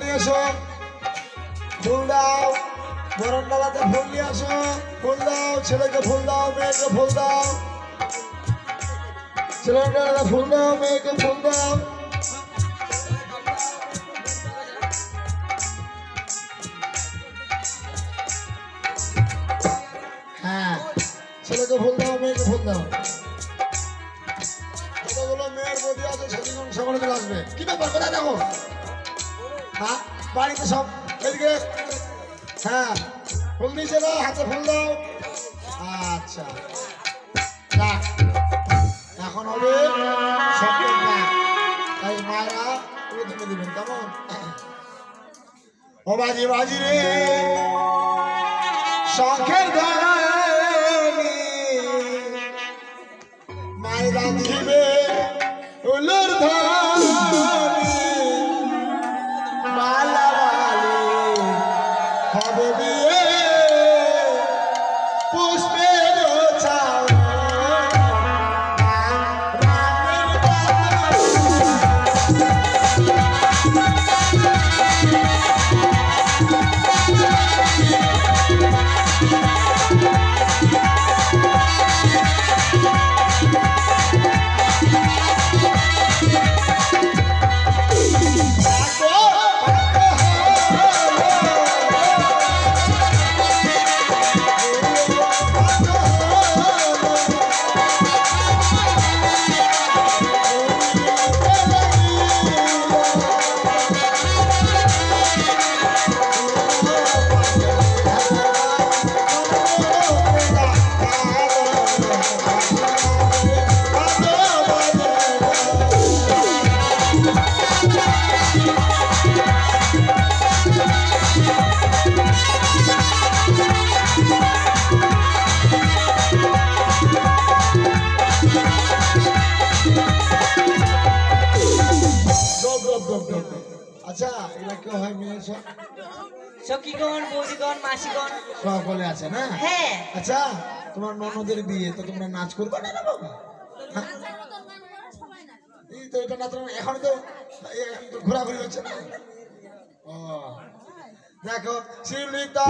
নিয়ে এসো, ফুল দাও, বরণডালাতে ফুল নিয়ে আসো, ফুল দাও, ছেলেকে ফুল দাও, মেয়েকে ফুল দাও, ছেলের ডালাতে ফুল দাও, মেয়েকে ফুল দাও। হ্যাঁ, ছেলেকে ফুল দাও, মেয়েকে ফুল দাও। কতগুলো মেয়ের বদি আছে সেদিন সকলে চলে আসবে। কি ব্যাপার, কোথায় দেখো? হ্যাঁ, বাড়িতে সব এদিকে। হ্যাঁ, ফুল দিয়েছে না, হাতে ফুল দাও। আচ্ছা, এখন হবে শঙ্কর গান, তাই মায়েরা প্রথমে দিবেন। কেমন? ও বাজি বাজি রে শঙ্কর গান, মায়েরা দিবে উলুর ধ্বনি, মালা বালি হবে বিয়ে পুষ্পের ছায়া। আচ্ছা, এগুলা কেউ হয় মেয়ে সখীগণ, বৌদিগণ, মাসিগণ সকলে আছে না? হ্যাঁ। আচ্ছা, তোমার ননদের বিয়ে, তো তোমরা নাচ করবে না বাবা? এই তো এটা নাচ, এখন তো ঘোরাঘুরি হচ্ছে না। ও দেখো, শিলিতা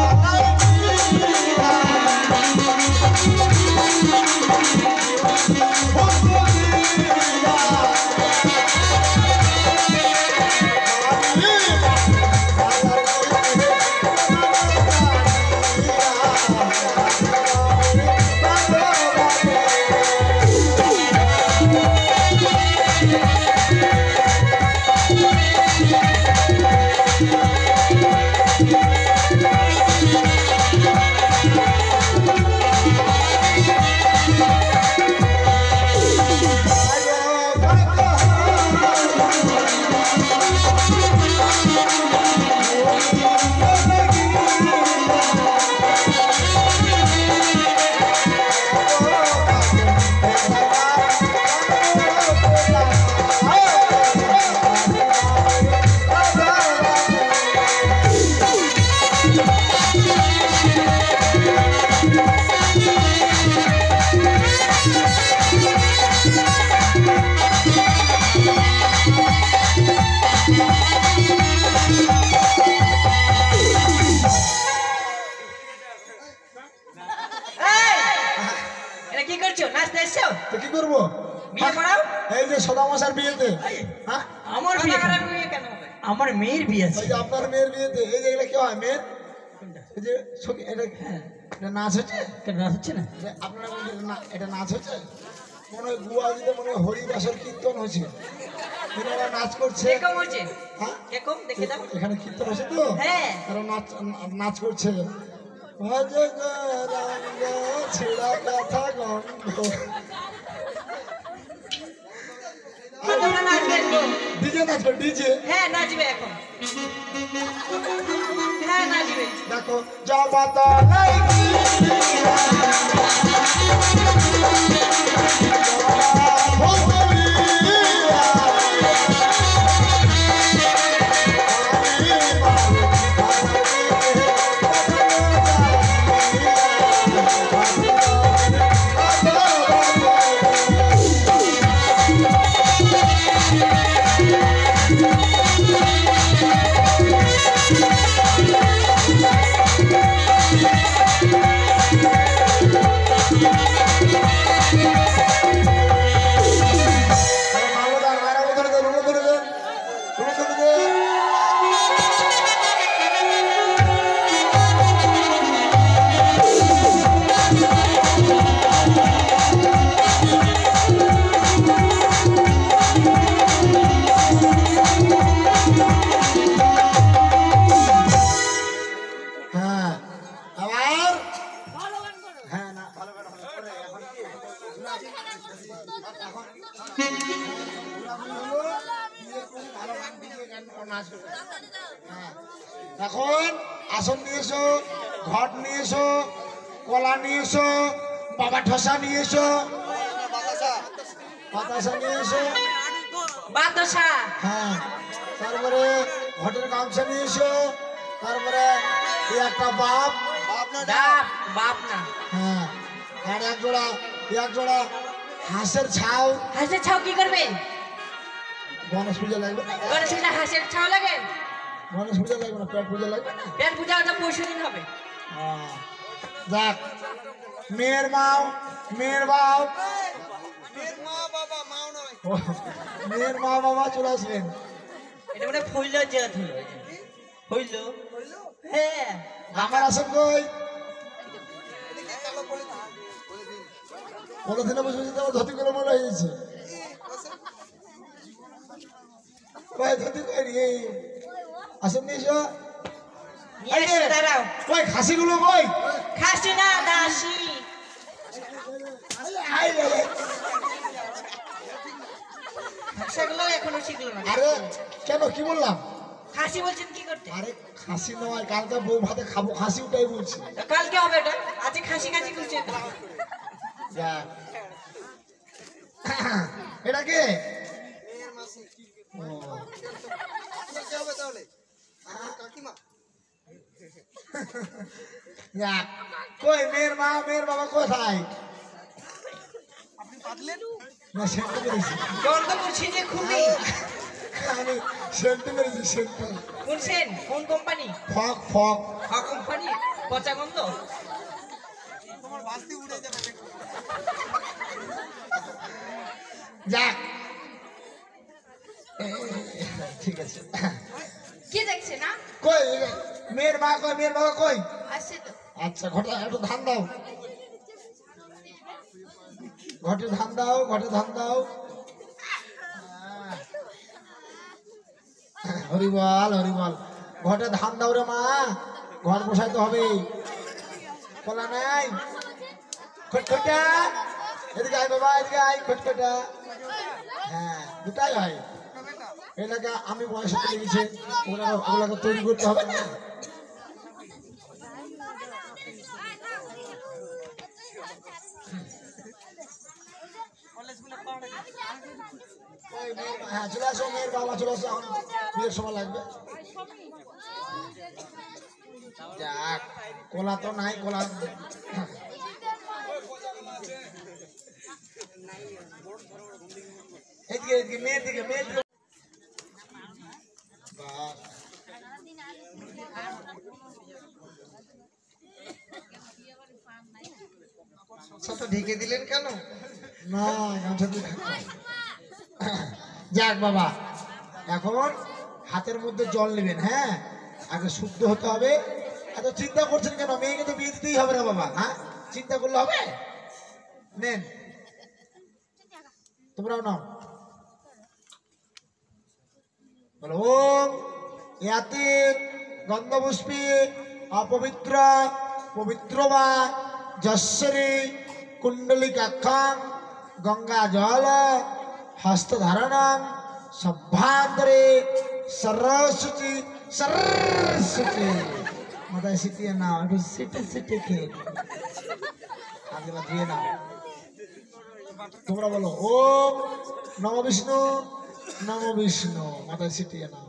কি করবো? এই যে সদামশার বিয়েতে, আমার বিয়ে কেন হবে? আমার মেয়ের বিয়ে আছে। আপনার মেয়ের বিয়েতে এই যে এগুলো কি হয়? মেয়ের এই যে এটা নাচ হচ্ছে, নাচ হচ্ছে না? আপনারা এটা নাচ হচ্ছে, মনে হয় গুয়াহাটিতে মনে হয় হরিবাসর কীর্তন হচ্ছে, এরা নাচ করছে। এখানে কীর্তন হচ্ছে তো, এরা নাচ করছে। ছেড়া কথা গন্ধ ডিজে নাচবে, ডিজে। হ্যাঁ, নাচবে এখন। হ্যাঁ, নাচবে। দেখো জবাতা নাই হ্যাঁ। এখন আসন নিয়ে এসো, ঘট নিয়ে এসো, কলা নিয়ে এসো, বাবা ঠসা নিয়ে এসো, বাতাসা নিয়ে এসো। বাতাসা। হ্যাঁ, তারপরে ঘটের গামছা নিয়ে এসো, তারপরে এই একটা বাপ, ডাব, বাপ না। হ্যাঁ, আর এক জোড়া হাঁসের ছাউ। হাঁসের ছাও কি করবেন? গণেশ পূজা লাগবে না? গণেশ পূজা হাঁসের ছাও লাগে? গণেশ পূজা লাগবে না, পেট পূজা লাগবে না? পেট পূজা ওটা পরশু দিন হবে। যাক, মেয়ের মাও, মেয়ের বাপ, ও, মেয়ের মা বাবা চলে আসবেন। এটা মানে ফইল জাত হলো। হইল? হ্যাঁ। আমার আসেন কই? পলিথিনে বসে বসে তো আমার ধুতি করে মনে হয়েছে। কই ধুতি কই রে? আসেন নিয়ে এসো। নিয়ে এসো, দাঁড়াও। কই খাসিগুলো কই? খাসি না, দাসি। আই রে রে। সেগুলো এখনো শিখলো না। আরে কেন কি বললাম? খাসি বলছেন কি করতে? আরে খাসি নয়, কালকে বউ ভাতে খাবো, খাসি ওটাই বলছি। কালকে হবে এটা, আজকে খাসি খাসি করছে। যা। এটা কে? ও। যাক, কই মেয়ের মা মেয়ের বাবা কোথায়? না সেন্টু মেরেছি, গন্ধ করছি যে খুবই। আমি সেন্টু মেরেছি, সেন্টু। কোন সেন? কোন কোম্পানি? ফক ফক। কোম্পানি পচা গন্ধ। যাক, ঠিক আছে। কি দেখছে না? কই মেয়ের মা কই, মেয়ের বাবা কই? আসছে তো। আচ্ছা, ঘটে একটু ধান দাও, ঘটে ধান দাও, ঘটে ধান দাও। হরিবল হরিবল, ঘটে ধান দাও রে মা, ঘর বসাইতে হবে। কলা নাই? খটখটা, এদিকে আয় বাবা, এদিকে আয় খটখটা। হ্যাঁ, দুটাই হয়। এলাকা আমি বয়সে চলে গেছি, ওগুলোকে তৈরি করতে হবে না। হ্যাঁ চলে আসো, মেয়ের বাবা চলে আসো, এখন বিয়ের সময় লাগবে। যাক, কোলা তো নাই, কোলা এদিকে এদিকে, মেয়ের দিকে, মেয়ের দিকে। বাহ, ছোট ঢেকে দিলেন কেন? না গামছা দিয়ে ঢাকা। যাক বাবা, এখন হাতের মধ্যে জল নেবেন। হ্যাঁ, আগে শুদ্ধ হতে হবে। এত চিন্তা করছেন কেন? মেয়েকে তো বিয়ে দিতেই হবে না বাবা। হ্যাঁ, চিন্তা করলে হবে? নেন, তোমরাও নাও। বলো ওম ইয়াতে গন্ধপুষ্পে অপবিত্র পবিত্র বা যশ্বরী কুণ্ডলিকাক্ষাং গঙ্গা জল হস্তধারণং সভ্যান্তরে সরস্বতী সরস্বতী। মাথায় সিটিয়ে নাও, একটু সিটে সিটে খেয়ে হাতগুলো ধুয়ে নাও। তোমরা বলো ওম নম বিষ্ণু নম বিষ্ণু, মাথায় সিটিয়ে নাও,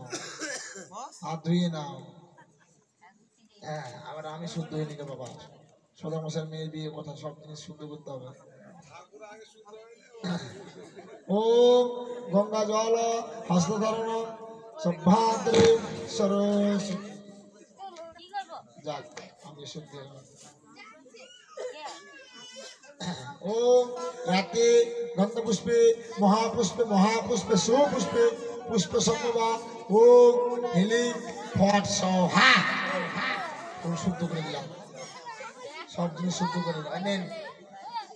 হাত ধুয়ে নাও। হ্যাঁ, আবার আমি শুদ্ধ হয়ে নিতে বাবা, সদা মশাই মেয়ের বিয়ে কথা সব জিনিস শুদ্ধ করতে হবে। ওম গঙ্গা জল হস্তধারণ সভ্যান্তরে সরস্বতী। যাক, আমি শুদ্ধ হলাম। ওম রাতে গন্ধপুষ্পে মহাপুষ্পে মহাপুষ্পে সুপুষ্পে পুষ্প সম্ভবা ওম হিলিং ফট সহা। শুদ্ধ করে দিলাম, সব জিনিস শুদ্ধ করে দিলাম। নেন,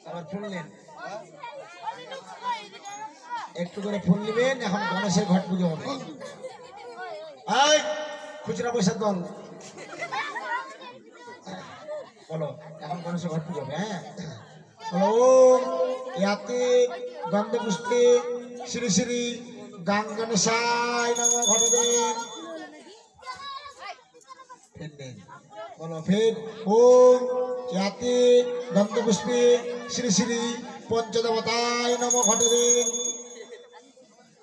আবার ফুল নেন, একটু করে ফুল নেবেন। এখন গণেশের ঘট পুজো হবে। এই খুচরা পয়সা দল বলো, এখন গণেশের ঘট পুজো হবে। হ্যাঁ, ওম ইয়াতে গন্ধ পুষ্পে শ্রী শ্রী গাং গণেশায় নমঃ। ঘটে দেন, ফের নেই বলো ফের ওম ইয়াতে গন্ধপুষ্পে শ্রী শ্রী পঞ্চদেবতায় নম ঘটদেন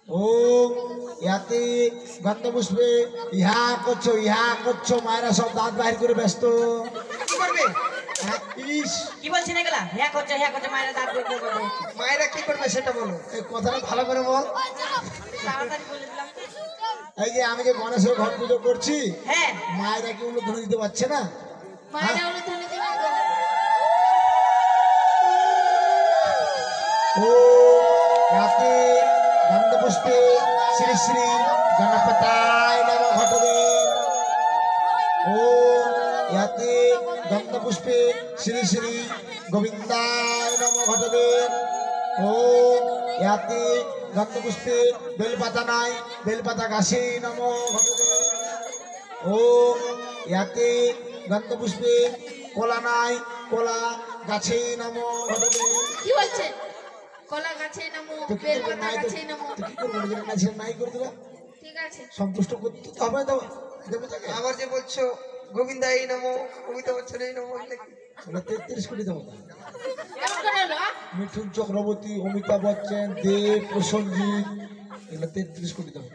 ওম ইয়াতে গন্ধপুষ্পে ইহা করছো মায়েরা সব দাঁত বাহির করে ব্যস্ত কি করবে? হ্যাঁ, ইস কি বলছেন এগুলা? হ্যাঁ করছে মায়েরা দাঁত বের করে দেবে। মায়েরা কি করবে সেটা বলো। এই কথাটা ভালো করে বল। তাড়াতাড়ি বলে দিলাম। এই যে আমি যে গণেশের ঘট পুজো করছি হ্যাঁ মায়েরা কি উল্টো ধরে দিতে পারছে না মায়েরা হলো ধনে দিবে গো। ও রাতে গন্ধপুষ্পে শ্রী শ্রী গণপতায় নম ঘটদেন ও ইয়াতে গন্ধপুষ্পে শ্রী শ্রী গোবিন্দায় নম ঘটদেন ও ইয়াতে গন্ধপুষ্পে বেলপাতা নাই বেলপাতা গাছে নম ঘটদেন ও ইয়াতে গন্ধপুষ্পে কলা নাই কলা গাছে নম ঘটদেন কি বলছে? কলা গাছে নামো, তো কি বেল করবো? পাতা নাই তো- গাছে নামো। তো কি করবো? নিজের কাছে নাই করে দিলাম। ঠিক আছে। সন্তুষ্ট করতে তো হবে তো দেবো তাকে আবার যে বলছো গোবিন্দা এই নমো কবিতা বচ্চন এই নমো এগুলো কি? ওটা 33 কোটি দেবো তো। কেমন করে হলো? মিঠুন চক্রবর্তী অমিতাভ বচ্চন দেব প্রসঞ্জিৎ এগুলো 33 কোটি দেবো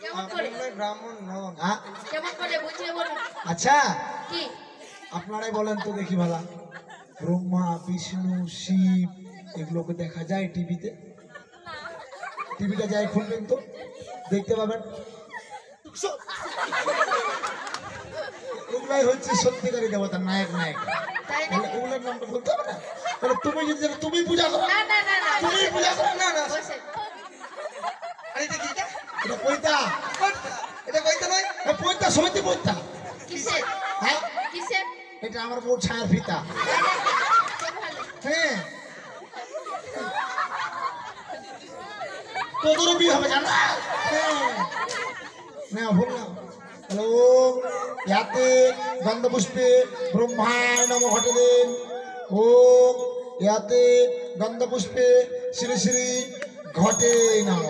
কেমন করে? আপনারা ব্রাহ্মণ নন। হ্যাঁ কেমন করে বুঝিয়ে বলো। আচ্ছা কি? আপনারাই বলেন তো দেখি ভালা ব্রহ্মা বিষ্ণু শিব এগুলোকে দেখা যায় টিভিতে টিভিটা যাই খুলবেন তো দেখতে পাবেন ওগুলাই হচ্ছে সত্যিকারী দেবতা নায়ক নায়ক তাই না? তাহলে ওগুলোর নামটা বলতে হবে না তাহলে তুমি যদি তুমি পূজা করো না না না না। তুমি পূজা করো না না বসে। আরে এটা কি এটা? এটা পৈতা এটা কইতা নয়। পৈতা সমিতি পৈতা কিসের? হ্যাঁ কিসের? এটা আমার বউ ছায়ার ফিতা খুব ভালো। হ্যাঁ তোদেরও বিয়ে হবে জানো হ্যাঁ না ভুল না হ্যালো ইয়াতে গন্ধপুষ্পে ব্রহ্মায় নম ঘটদেন ওম ইয়াতে গন্ধপুষ্পে শ্রী শ্রী ঘটে নম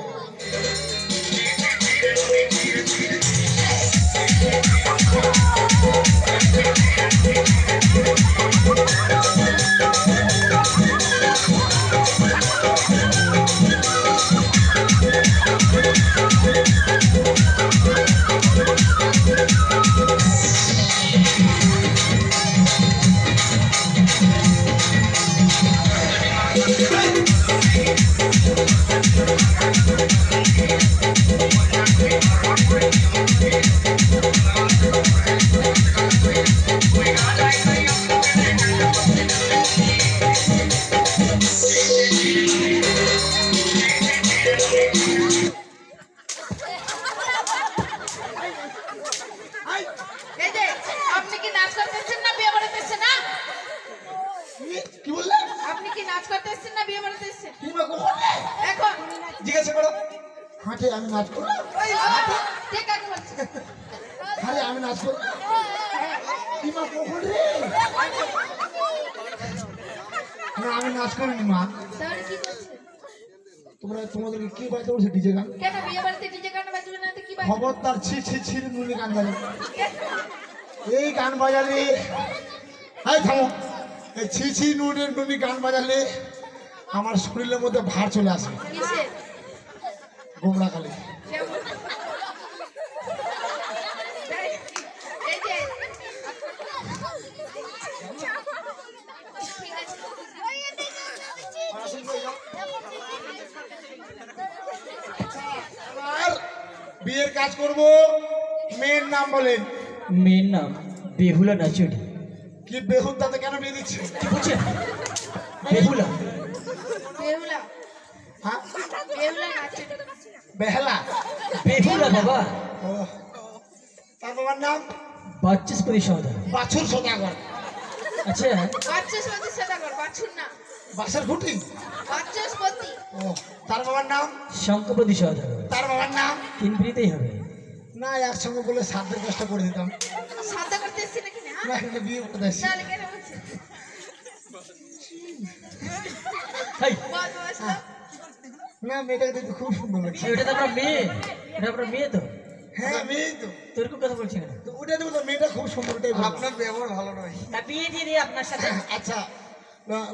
এই যে আপনি কি নাচ করতেছেন না বিয়ে বাড়াতেছেন না? কি বললে আপনি কি নাচ করতেছেন না বিয়ে বাড়াতেছেন? কি মা কখন এখন জিজ্ঞাসা করো। হাঁটে আমি নাচ করবো ঠিক আছে বলছি। আরে আমি নাচ করবো কি মা কখন রে না আমি নাচ করিনি মা তাহলে কি করছে? তোমাদেরকে কি বাজতে বলছে ডিজে গান কেন বিয়ে বাড়িতে ডিজে গান বাজবে না তো কি বাজবে? খবরদার ছি ছি ছি নুনি গান বাজাবে এই গান বাজালে এই থামো এই ছি ছি নুনের নুনি গান বাজালে আমার শরীরের মধ্যে ভার চলে আসে কিসের? গোমড়া কালে কেমন? এই যে ঠিক আছে। আর বিয়ের কাজ করব মেয়ের নাম বলেন মেয়ের নাম বেহুলা নাচুরি। কি বেহুদ তাতে কেন বিয়ে দিচ্ছে কি বুঝছেন? বেহুলা বেহুলা হ্যাঁ বেহুলা নাচে। বেহালা বেহুলা বাবা। ও তার বাবার নাম বাচস্পতি সর্দার। বাছুর সদাগর আচ্ছা বাচস্পতি সদাগর বাছুর না বাসের খুঁটি বাচস্পতি। ও তার বাবার নাম শঙ্করপতি সর্দার। তার বাবার নাম তিন পিড়িতেই হবে। না একসঙ্গে বলে সাধ্যের কষ্ট করে দিতাম সাদা করতে এসছি নাকি না? না এখানে বিয়ে করতে আসছি তাহলে কেন বলছে? হাই, বল বল। না মেয়েটাকে দেখতে খুব সুন্দর লাগছে এটা তো আপনার মেয়ে, এটা আপনার মেয়ে তো। হ্যাঁ মেয়েই তো। তোর কি কথা বলছি কেন? তো ওটাই দেবো তো, মেয়েটা খুব সুন্দর, ওটাই বললাম। আপনার ব্যবহার ভালো নয়। তা বিয়ে দিয়ে দিই আপনার সাথে। আচ্ছা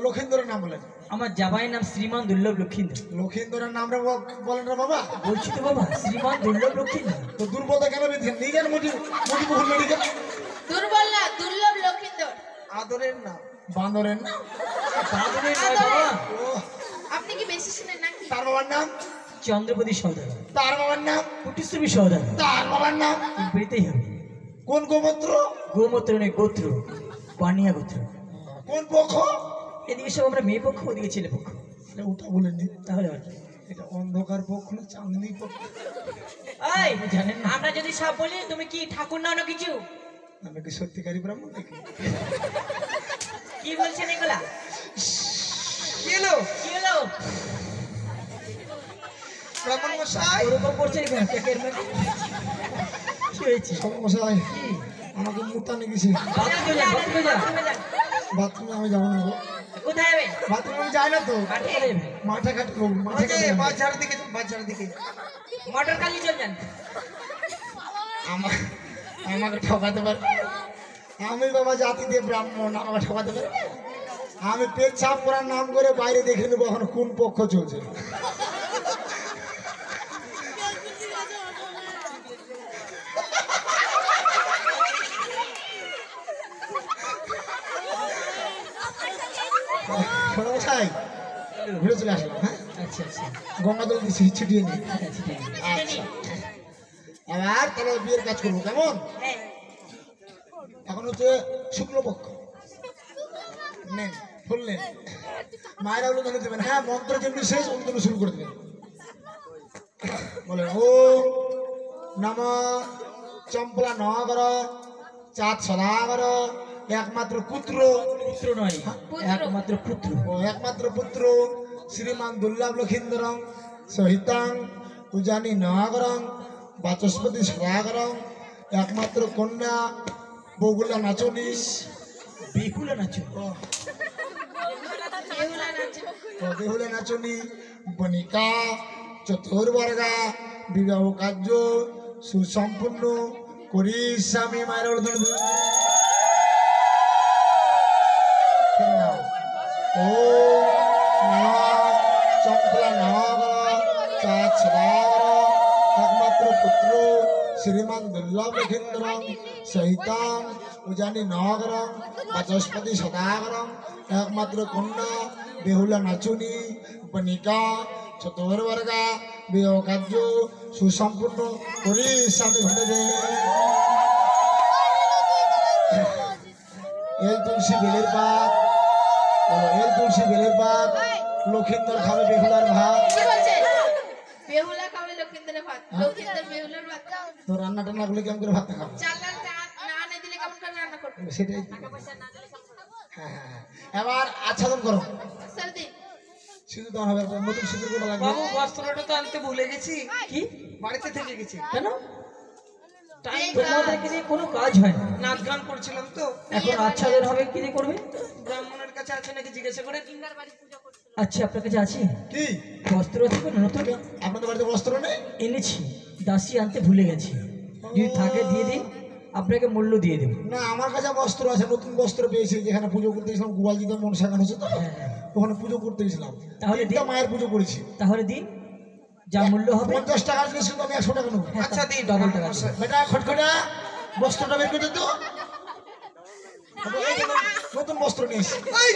লক্ষিন্দরের নাম বলেন। আমার জামাইয়ের নাম শ্রীমান দুর্লভ লক্ষিন্দর। লক্ষিন্দরের নামটা বলেন না বাবা। বলছি তো বাবা, শ্রীমান দুর্লভ লক্ষিন্দর। তো দুর্বলতা কেন বেঁধেছেন? নিজের মুজিবুল মেডিকেল দুর্বল না, দুর্লভ লক্ষিন্দর। আদরের নাম। বান্দরের না? বাদুড়ের নয় বাবা, ও, আপনি কি বেশি শুনেন নাকি? তার বাবার নাম? চন্দ্রপতি সওদাগর, তার বাবার নাম? কুটিশ্রমী সওদাগর। তার বাবার নাম? বেরিতেই হবে। কোন গোমূত্র? গোমূত্র নেই, গোত্র বানিয়া গোত্র। কোন পক্ষ? এদিকে সব আমরা মেয়ে পক্ষ, ওদিকে ছেলে পক্ষ। এটা ওটা বলেনি। তাহলে আর কি? এটা অন্ধকার পক্ষ না চাঁদনি পক্ষ? এই জানেন না, আমরা যদি সব বলি তুমি কি ঠাকুর নাও না কিছু? আমি কি সত্যিকারী ব্রাহ্মণ নাকি? কি বলছেন এগুলা? কি হলো কি হলো? ব্রাহ্মণ মশাই? ওরকম করছে কেন? কেকের মেয়ে? কি হয়েছে? সমস্যায় আমাকে মুতা নিয়ে গেছি। বাথরুমে যা, বাথরুমে যা। বাথরুমে আমি যাবো না গো। কোথায় যাবে? বাথরুমে আমি যাই না তো। মাঠে যাবে? মাঠে ঘাটে যাবো, মাঠে ওই যে ঘাটে যাবো। বাজারের দিকে যান, বাজারের দিকে। মটর কালি চল যান। আমাকে ঠকাতে পারে? আমি বাবা জাতি দিয়ে ব্রাহ্মণ, আমাকে ঠকাতে পারে? আমি পেট ছাপ করার নাম করে বাইরে দেখে নেবো এখন কোন পক্ষ চলছে। মশাই ঘুরে চলে আসলাম। হ্যাঁ, আচ্ছা আচ্ছা গঙ্গা জল দিচ্ছি ছিটিয়ে নিই। আচ্ছা ঠিক আছে। আচ্ছা আবার তাহলে বিয়ের কাজ করবো কেমন? হ্যাঁ, এখন হচ্ছে শুক্লপক্ষ। নেন ফুল নেন, মায়েরা ওগুলো ধরে দেবেন। হ্যাঁ, মন্ত্র যেমনি শেষ ওগুলো শুরু করে দেবেন। বলেন ও নম চম্পলা নগর চাঁদ সদাগর একমাত্র পুত্র, পুত্র নয়, একমাত্র পুত্র। ও একমাত্র পুত্র শ্রীমান দুর্লভ লক্ষিন্দরং সহিতাং উজানি নগরং বাচস্পতি সদাগরং একমাত্র কন্যা বগুলা নাচনী। বেহুলা নাচো। বেহুলা নাচে। বেহুলা নাচনী বনিকা চতুর্বর্গা বিবাহ কার্য সুসম্পূর্ণ করি স্বামী মায়ের অর্ধন ও চম্পলা নগর চাঁদ সদাগর একমাত্র পুত্র শ্রীমান দুর্লভ লক্ষিন্দরং সহিতাং উজানি নগরং বাচস্পতি সদাগরং একমাত্র কন্যা বেহুলা নাচুনি বনিকা চতুর্বর্গা বিবাহ কার্য সুসম্পূর্ণ করি স্বামী ঘটে দে। এই তুলসী বেলের পাত, বলো এই তুলসী বেলের পাত, লক্ষিন্দর খাবে বেহুলার ভাত। কি বলছেন? বেহুলা খাবে লক্ষিন্দরের ভাত। লক্ষিন্দর বেহুলার ভাত খাও। তো রান্না টান্না গুলো কেমন করে ভাত খাবো? চাল ডাল না এনে দিলে কেমন করে রান্না করবে? সেটাই। হ্যাঁ হ্যাঁ হ্যাঁ। এবার আচ্ছাদন করো। সর্দি সিঁদুর দেওয়া হবে, একটা নতুন সিঁদুর কোটা লাগবে। বাবু বস্ত্রটা তো আনতে ভুলে গেছি, কি? বাড়িতে থেকে গেছি। কেন? তোমাদেরকে দিয়ে কোনো কাজ হয় না। নাচ গান করছিলাম তো, এখন আচ্ছাদন হবে, কি দিয়ে করবে? ব্রাহ্মণের কাছে আছে নাকি জিজ্ঞাসা করে। আচ্ছা, আপনার কাছে আছে কি বস্ত্র? আছে কোনো নতুন? আপনাদের বাড়িতে বস্ত্র নেই? এনেছি, দাসী আনতে ভুলে গেছি। যদি থাকে দিয়ে দিন, আপনাকে মূল্য দিয়ে দেবো। না, আমার কাছে বস্ত্র আছে, নতুন বস্ত্র পেয়েছি। যেখানে পুজো করতে গেছিলাম গোয়ালজিতে মন সাগান হচ্ছে তো, ওখানে পুজো করতে গেছিলাম। তাহলে তিনটা দিন। মায়ের পুজো করেছি। তাহলে দিন, যা মূল্য হবে। 50 টাকার জিনিস কিন্তু আমি 100 টাকা নেবো। হ্যাঁ, আচ্ছা দিন, ডবল টাকা ব্রাহ্মণ মশাই। বেটা খটখটা বস্ত্রটা বের করে তো। নতুন বস্ত্র নিয়ে এসেছি। এই,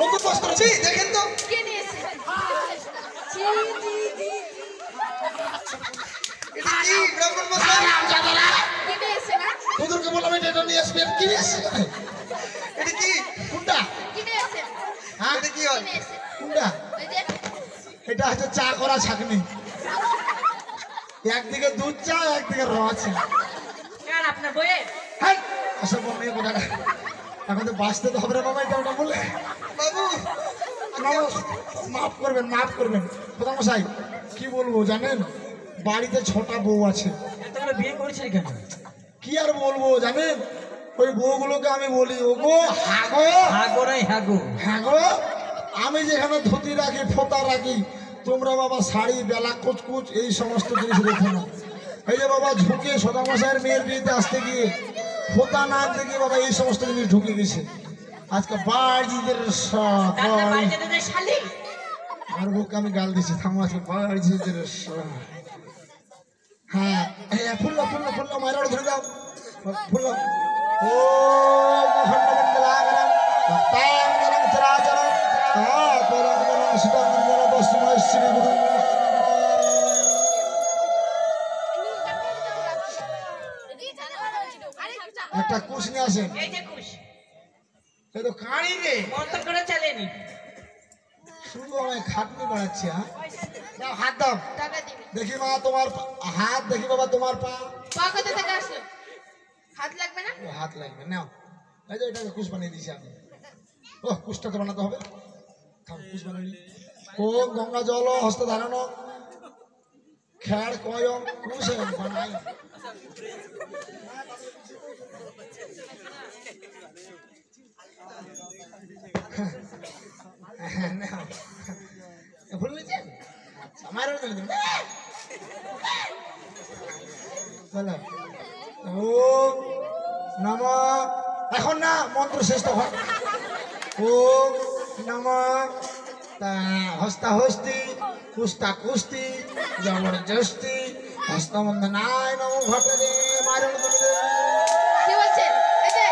নতুন বস্ত্র ছি, দেখেন তো, কে নিয়েছে? জি জি জি। এটা কি ব্রাহ্মণ মশাই? কে নিয়েছে না? তোদেরকে বললাম এটা নিয়ে আসবি, আর কি নিয়ে আসছিস? এটা কি? কোনটা? কি নিয়েছে? হ্যাঁ, এটা কি কি হয়? নিয়েছে? কোনটা? ওই যে এটা হচ্ছে চা করা ছাঁকনি। একদিকে দুধ চা, একদিকে রওয়া চা। কার আপনার বইয়ের? হ্যাঁ, আসল মনে কথা না। এখন তো বাঁচতে তো হবে রে বাবা, এটা ওটা বলে। বাবু মাফ করবেন, মাফ করবেন প্রধান মশাই। কি বলবো জানেন, বাড়িতে 6টা বউ আছে। এতগুলো বিয়ে করেছেন কেন? কি আর বলবো জানেন, ওই বউগুলোকে আমি বলি ও গো হাগো হাগো নাই হাগো। হাগো, আমি যেখানে ধুতি রাখি ফোতা রাখি, তোমরা বাবা শাড়ি বেলা কুচকুচ এই সমস্ত জিনিস রেখো না। এই যে বাবা ঝুঁকে সদামশাইয়ের মেয়ের বিয়েতে আসতে গিয়ে ফোতা না আনতে গিয়ে বাবা এই সমস্ত জিনিস ঢুকে গেছে। আজকে বাড়িদের আমার বউকে আমি গাল দিছি, থামো আজকে বাড়িদের হ্যাঁ ফুল্লো ফুল্লো ফুল্লো মায়ের ধরে দাও ফুল্লো ও মহান্নমন্ডলাগরম ভক্তাঙ্গরম চরাচরম পরমগরম সুতঙ্গরম বস্তুময় শ্রী গুরু। একটা কুশ নিয়ে আসেন। এই যে কুশ এই তো কাঁড়ি রে মন্ত্র করে চালেনি, শুধু আমায় খাটনি বাড়াচ্ছে। হ্যাঁ দাও হাত দাও টাকা দিবি। দেখি মা তোমার হাত, দেখি বাবা তোমার পা। পা কোথা থেকে আসলো? হাত লাগবে না? ও হাত লাগবে নাও। এই যে এটাকে কুশ বানিয়ে দিয়েছি আমি। ও কুশটা তো বানাতে হবে। থাম কুশ বানাবি। ও গঙ্গা জল হস্ত ধারণ খেড় কয়ং কুশ বানাই। নাও ভুল হয়েছে আমারও বলো ও নম। এখন না মন্ত্র শেষ তখন। ও নম হস্তা হস্তি কুস্তা কুস্তি জবরদস্তি হস্তবন্ধনায় নম ঘটে মারণ করে। কি বলছেন? এই যে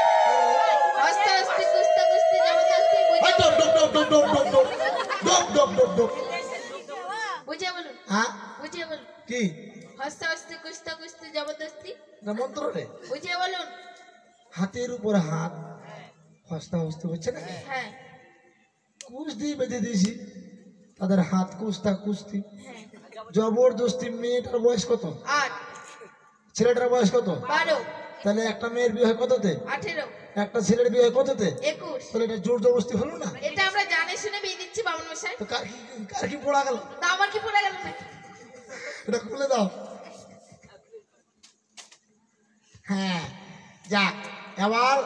হস্ত হস্তি কুস্তা কুস্তি জবরদস্তি বুঝিয়ে বলুন, হ্যাঁ বুঝিয়ে বলুন। কি হস্ত হস্তি কুস্তা কুস্তি জবরদস্তি মন্ত্র রে বুঝিয়ে বলুন। হাতের উপর হাত হস্তা হস্তি হচ্ছে না, হ্যাঁ কুশ দিয়ে বেঁধে দিয়েছি তাদের হাত কুস্তা কুস্তি হ্যাঁ। জবরদস্তি। মেয়েটার বয়স কত? 8 ছেলেটার বয়স কত? 12 তাহলে একটা মেয়ের বিয়ে হয় কততে? 18 একটা ছেলের বিয়ে হয় কততে? 21। তাহলে এটা জোর জবরদস্তি হলো না? এটা আমরা জানে শুনে বিয়ে দিচ্ছি বামুন মশাই। তো কার কি পড়া গেল? তা আমার কি পড়ে গেল নাকি? এটা খুলে দাও। হ্যাঁ যাক, এবার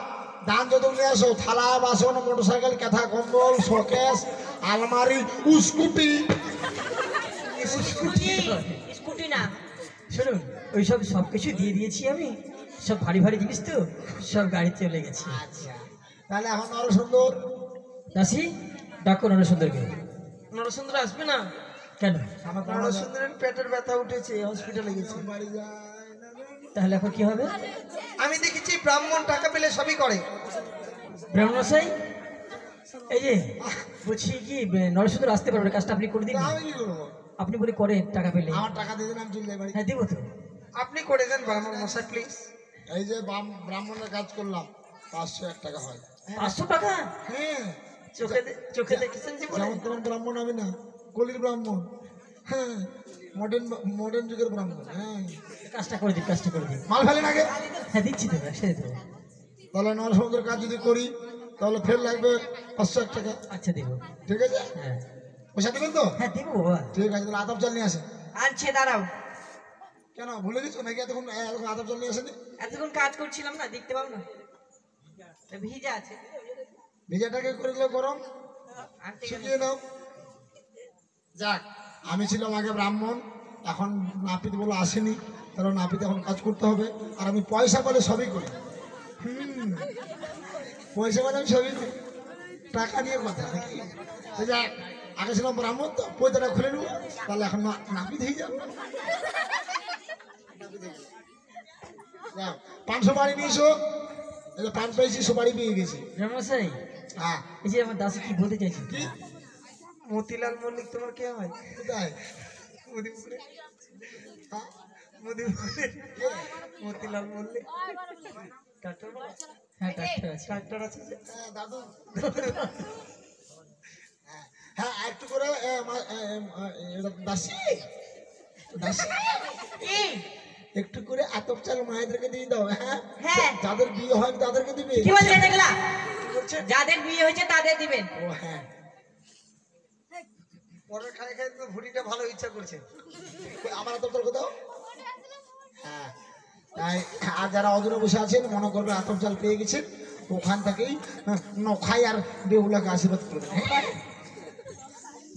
দান যত নিয়ে আসো। থালা বাসন মোটরসাইকেল ক্যাথা কম্বল শোকেস আলমারি স্কুটি। স্কুটি না, শুনুন ওইসব সব কিছু দিয়ে দিয়েছি আমি, সব ভারী ভারী জিনিস তো সব গাড়িতে চলে গেছে। আচ্ছা তাহলে এখন আরো সুন্দর দাসি ডাকো নরসুন্দরকে। নরসুন্দর আসবে না? কেন? আমার নরসুন্দরের পেটের ব্যথা উঠেছে, হসপিটালে গেছে। বাড়ি যায় তাহলে এখন কি হবে? আমি দেখেছি ব্রাহ্মণ টাকা পেলে সবই করে। ব্রাহ্মণমশাই এই যে বলছি কি নরসুন্দর আসতে পারবে, কাজটা আপনি করে দিন। তা আমি কি করবো? আপনি বলে করেন টাকা পেলে। আমার টাকা দিয়ে দিন, আমি চলে যাই বাড়ি। হ্যাঁ দিব তো। আপনি করে দেন ব্রাহ্মণ মশাই প্লিজ। এই যে ব্রাহ্মণের কাজ করলাম 501 টাকা হয়। 500 টাকা? হ্যাঁ চোখে দেখেছেন জীবনে? যেমন তেমন ব্রাহ্মণ আমি না, কলির ব্রাহ্মণ। হ্যাঁ মডার্ন যুগের ব্রাহ্মণ। হ্যাঁ কাজটা করে দিন, কাজটা করে দিন। মাল ফেলেন আগে। হ্যাঁ দিচ্ছি তো, একসাথে দেবো। তাহলে নরসিংহের কাজ যদি করি তাহলে ফের লাগবে 501 টাকা। আচ্ছা দিব। ঠিক আছে হ্যাঁ পয়সা দেবেন তো? হ্যাঁ দিব বাবা। ঠিক আছে তাহলে আতপ চাল নিয়ে আসেন। আনছে, দাঁড়াও। কেন ভুলে গেছো নাকি? এতক্ষণ আতপ চাল নিয়ে আসেনি? এতক্ষণ কাজ করছিলাম না, দেখতে পাও না ভিজা আছে। ভিজাটাকে করে দিলে গরম আনতে গেলে শুকিয়ে নাও। যাক, আমি ছিলাম আগে ব্রাহ্মণ, এখন নাপিত বলে আসেনি, কারণ নাপিত এখন কাজ করতে হবে। আর আমি পয়সা পেলে সবই করি। পয়সা পেলে আমি সবই করি, টাকা নিয়ে কথা নাকি। যাক, আগে ছিলাম ব্রাহ্মণ তো পয়সাটা খুলে নেবো, তাহলে এখন নাপিত হয়ে যাবো। 500 বাড়ি নিয়েছো, পান পেয়েছি, সুপারি পেয়ে গেছি। ব্রাহ্মণমশাই হ্যাঁ এই যে আমার দাসি কি বলতে চাইছি? কি মতিলাল মল্লিক তোমার কে হয়? কোথায়? মদিপুরে। হ্যাঁ? মদিপুরে মতিলাল মল্লিক। ডাক্তার হ্যাঁ ডাক্তার আছে। ডাক্তার আছে যে। হ্যাঁ, দাদু। হ্যাঁ একটু করে দাসি দাসি একটু করে আতপ চাল মায়েদেরকে দিয়ে দাও। হ্যাঁ হ্যাঁ। যাদের বিয়ে হয় তাদেরকে দিবে। কি বলছেন এগুলা? বলছে যাদের বিয়ে হয়েছে তাদের দিবেন। ও হ্যাঁ, পরের খাই খাই তো ভুড়িটা ভালো ইচ্ছা করছে। আমার আতপ চাল কোথাও? হ্যাঁ তাই আর যারা অদূরে বসে আছেন মনে করবে আতপ চাল পেয়ে গেছেন, ওখান থেকেই নখাই আর বেহুলাকে আশীর্বাদ করবে।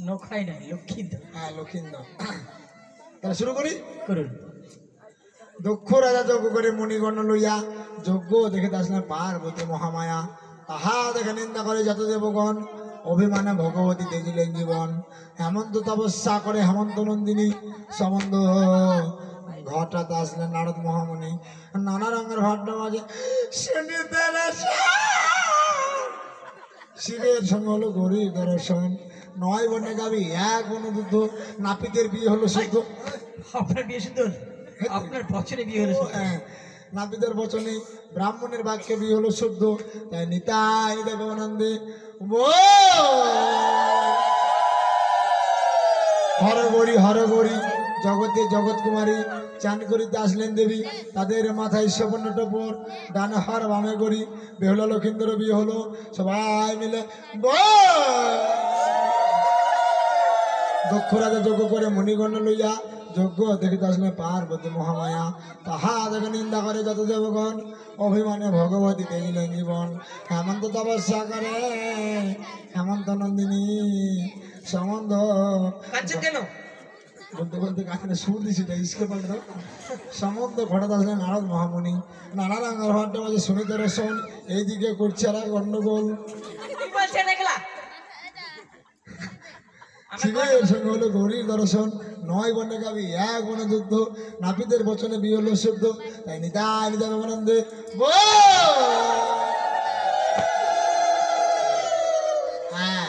নখাই নাই, লক্ষ্মীর দাও। হ্যাঁ লক্ষিন্দর। তাহলে শুরু করি। করুন। দক্ষ রাজা যজ্ঞ করে মণিগণ লইয়া যজ্ঞ দেখিতে আসলেন পার্বতী মহামায়া। তাহা দেখে নিন্দা করে যত দেবগণ, অভিমানে ভগবতী তেজিলেন জীবন। হেমন্ত তপস্যা করে হেমন্ত নন্দিনী, সম্বন্ধ ঘটাতে আসলেন নারদ মহামুনি। নানা রঙের ভাট্টা মাঝে শিবের সঙ্গে হলো গরিব দর্শন। 9 বনে গাবি 1 বনে দুধ, নাপিতের বিয়ে হলো শুদ্ধ। আপনার বিয়ে সুন্দর, আপনার বছরে বিয়ে হলো শুদ্ধ। হ্যাঁ, নাপিতের বচনে ব্রাহ্মণের বাক্যে বিয়ে হলো শুদ্ধ। তাই নিতাই দেবানন্দে হরগৌরী হরগৌরী জগতে জগৎ কুমারী চান করিতে আসলেন দেবী। তাদের মাথায় সুবর্ণ টপর, ডানে হর বামে গড়ি। বেহুলা লক্ষিন্দর বিয়ে হলো, সবাই মিলে দক্ষ রাজা যজ্ঞ করে মণিগণ্ড লইয়া যজ্ঞ দেখিতে আসলে পার্বতী মহামায়া। তাহা দেখে নিন্দা করে যত দেবগণ, অভিমানে ভগবতী তেজিলেন জীবন। হেমন্ত তপস্যা করে হেমন্ত নন্দিনী, সম্বন্ধ কাঁদছো কেন? বলতে বলতে কাছে সুর দিছি, স্কুল পাল্টে সম্বন্ধ ঘটাতে আসলেন নারদ মহামুনি। নানা রঙের ভাট্টা মাঝে সুনিত রসন, এইদিকে করছে আর এক গন্ডগোল। কি বলছেন এগুলা? শিবের সঙ্গে হলো গৌরীর দর্শন। 9 বনে গাবি 1 বনে যুদ্ধ, নাপিতের বচনে বিয়ে হলো শুদ্ধ। তাই নিতাই নিতাই আনন্দে হ্যাঁ,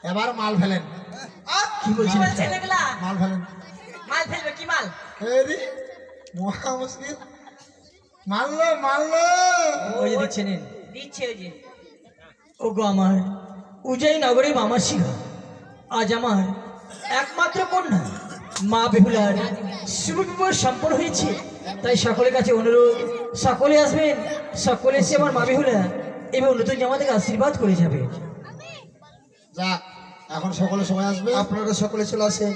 এবার মাল ফেলেন, কি বলছেন এগুলা? মাল ফেলেন। মাল ফেলবে? কি মাল? এরি মহা মুশকিল, মারলো মারলো। ওই যে দিচ্ছে নিন, দিচ্ছে ওই যে। ও গো আমার উজাই নগরে মামা শিখা, আজ আমার একমাত্র কন্যা মা বেহুলার শুভ বিবাহ সম্পন্ন হয়েছে। তাই সকলের কাছে অনুরোধ, সকলে আসবেন, সকলে এসে আমার মা বেহুলা এবং নতুন জামা থেকে আশীর্বাদ করে যাবে। যাক, এখন সকলে সবাই আসবে। আপনারা সকলে চলে আসেন।